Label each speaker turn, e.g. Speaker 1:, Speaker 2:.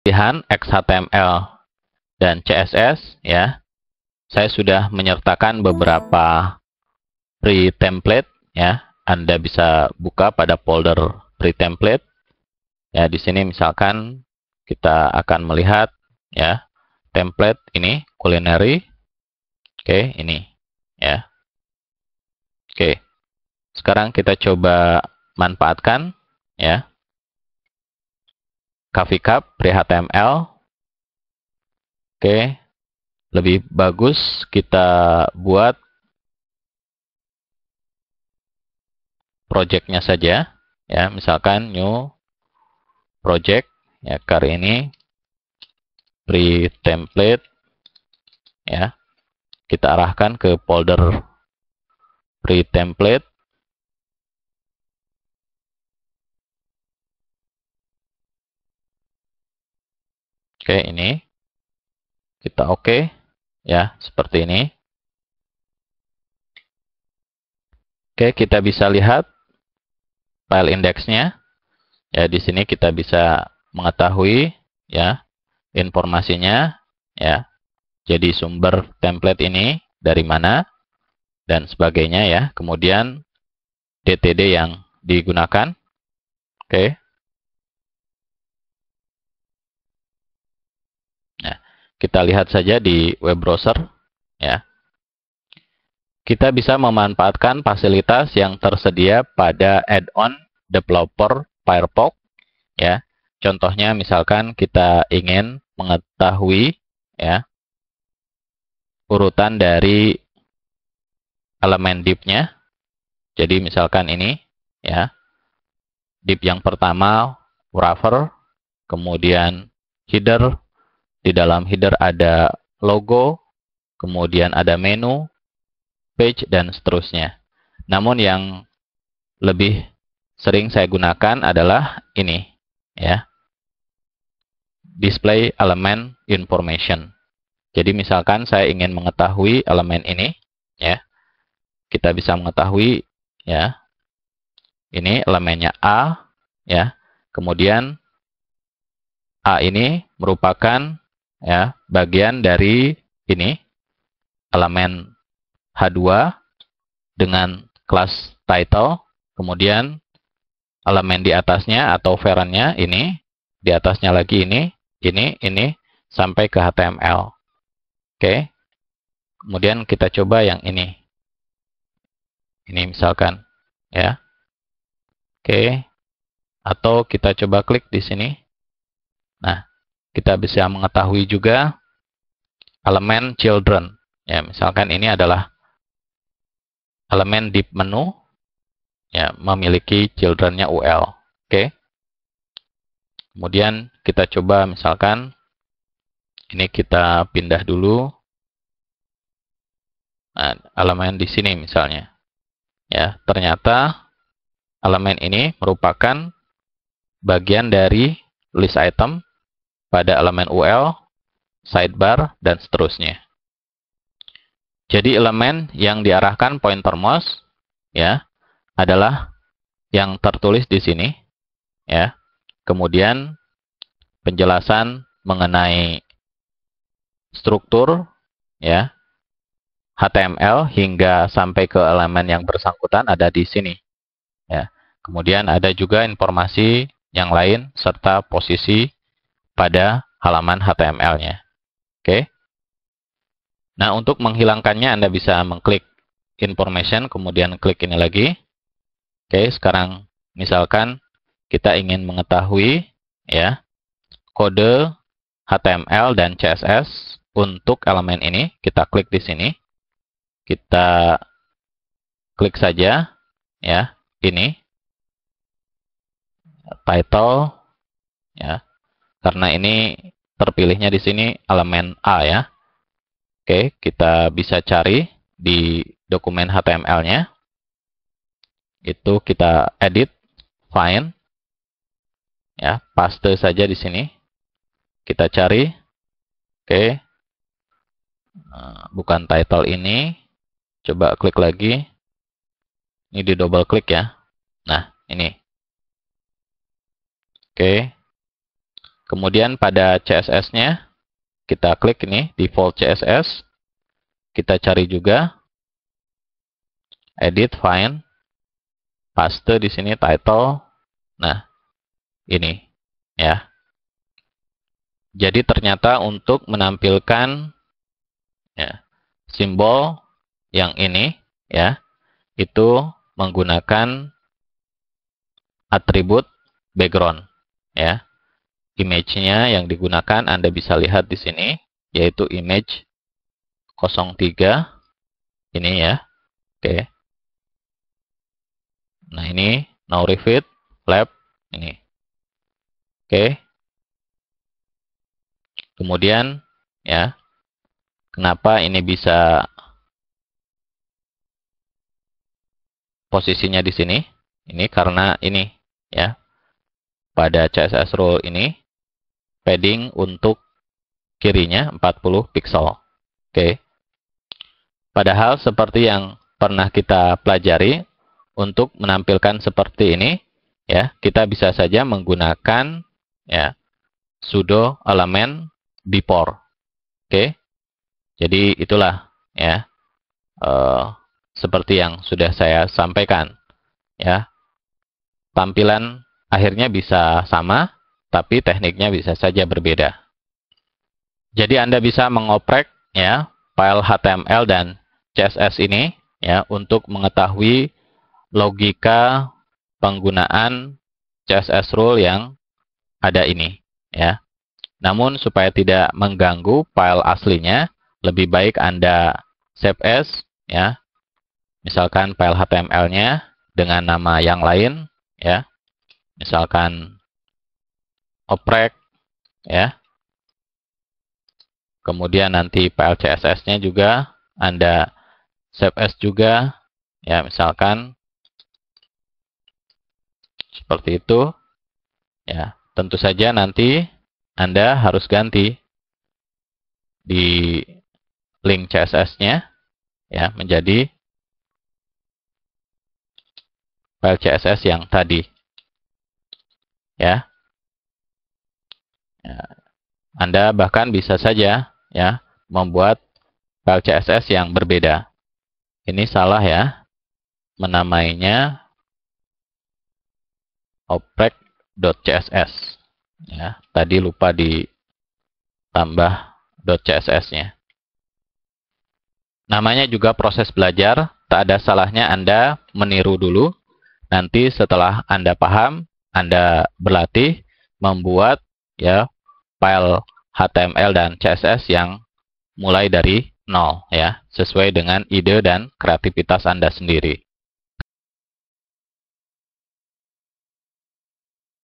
Speaker 1: pilihan XHTML dan CSS, ya, saya sudah menyertakan beberapa pre-template, ya. Anda bisa buka pada folder pre-template. Ya, di sini misalkan kita akan melihat, ya, template ini culinary. Oke, ini, ya. Oke. Sekarang kita coba manfaatkan, ya, Coffee Cup pre-HTML. Oke. Lebih bagus kita buat project-nya saja, ya, misalkan new project, ya, kali ini pre-template, ya, kita arahkan ke folder pre-template. Oke, ini kita oke, ya, seperti ini. Oke, kita bisa lihat file indeksnya. Ya, di sini kita bisa mengetahui, ya, informasinya, ya. Jadi sumber template ini dari mana dan sebagainya, ya. Kemudian DTD yang digunakan. Oke. Nah, kita lihat saja di web browser, ya. Kita bisa memanfaatkan fasilitas yang tersedia pada add-on developer Firefox, ya. Contohnya misalkan kita ingin mengetahui, ya, urutan dari elemen div-nya. Jadi misalkan ini, ya, div yang pertama wrapper, kemudian header, di dalam header ada logo, kemudian ada menu, page, dan seterusnya. Namun yang lebih sering saya gunakan adalah ini, ya, display element information. Jadi misalkan saya ingin mengetahui elemen ini, ya, kita bisa mengetahui, ya, ini elemennya A, ya, kemudian A ini merupakan, ya, bagian dari ini elemen H2 dengan kelas title, kemudian elemen di atasnya atau parent-nya ini, di atasnya lagi ini, sampai ke HTML. Oke. Kemudian kita coba yang ini. Ini misalkan, ya. Oke. Atau kita coba klik di sini. Nah, kita bisa mengetahui juga elemen children. Ya, misalkan ini adalah elemen div menu, ya, memiliki children-nya UL. Oke. Kemudian kita coba misalkan ini kita pindah dulu. Nah, elemen di sini misalnya. Ya, ternyata elemen ini merupakan bagian dari list item pada elemen UL, sidebar, dan seterusnya. Jadi elemen yang diarahkan pointer mouse, ya, adalah yang tertulis di sini, ya. Kemudian penjelasan mengenai struktur, ya, HTML hingga sampai ke elemen yang bersangkutan ada di sini, ya. Kemudian ada juga informasi yang lain serta posisi pada halaman HTML-nya. Oke. Nah, untuk menghilangkannya Anda bisa mengklik information, kemudian klik ini lagi. Oke, sekarang misalkan kita ingin mengetahui, ya, kode HTML dan CSS untuk elemen ini, kita klik di sini. Kita klik saja, ya, ini title, ya. Karena ini terpilihnya di sini elemen A, ya. Oke, kita bisa cari di dokumen HTML-nya. Itu kita edit, find, ya, paste saja di sini. Kita cari, oke, bukan title ini. Coba klik lagi. Ini di double klik, ya. Nah, ini. Oke. Kemudian pada CSS-nya, kita klik ini, default CSS. Kita cari juga, edit, find, paste di sini, title. Nah, ini, ya. Jadi ternyata untuk menampilkan ya, simbol yang ini, ya, itu menggunakan atribut background, ya. Image-nya yang digunakan Anda bisa lihat di sini, yaitu image 03, ini ya, oke. Nah ini no refit, lab, ini, oke. Kemudian, ya, kenapa ini bisa posisinya di sini? Ini karena ini, ya, pada CSS rule ini, padding untuk kirinya 40 pixel. Oke. Padahal seperti yang pernah kita pelajari, untuk menampilkan seperti ini, ya, kita bisa saja menggunakan ya, sudo element before. Oke. Jadi itulah ya, seperti yang sudah saya sampaikan, ya. Tampilan akhirnya bisa sama, tapi tekniknya bisa saja berbeda. Jadi Anda bisa mengoprek ya file HTML dan CSS ini ya untuk mengetahui logika penggunaan CSS rule yang ada ini ya. Namun supaya tidak mengganggu file aslinya, lebih baik Anda save as ya. Misalkan file HTML-nya dengan nama yang lain ya. Misalkan oprek ya. Kemudian nanti file CSS-nya juga Anda save as juga ya, misalkan seperti itu ya. Tentu saja nanti Anda harus ganti di link CSS-nya ya menjadi file CSS yang tadi ya. Anda bahkan bisa saja ya membuat file CSS yang berbeda. Ini salah ya, menamainya oprek.css ya. Tadi lupa ditambah .css-nya. Namanya juga proses belajar, tak ada salahnya Anda meniru dulu. Nanti setelah Anda paham, Anda berlatih membuat ya file HTML dan CSS yang mulai dari nol ya, sesuai dengan ide dan kreativitas Anda sendiri.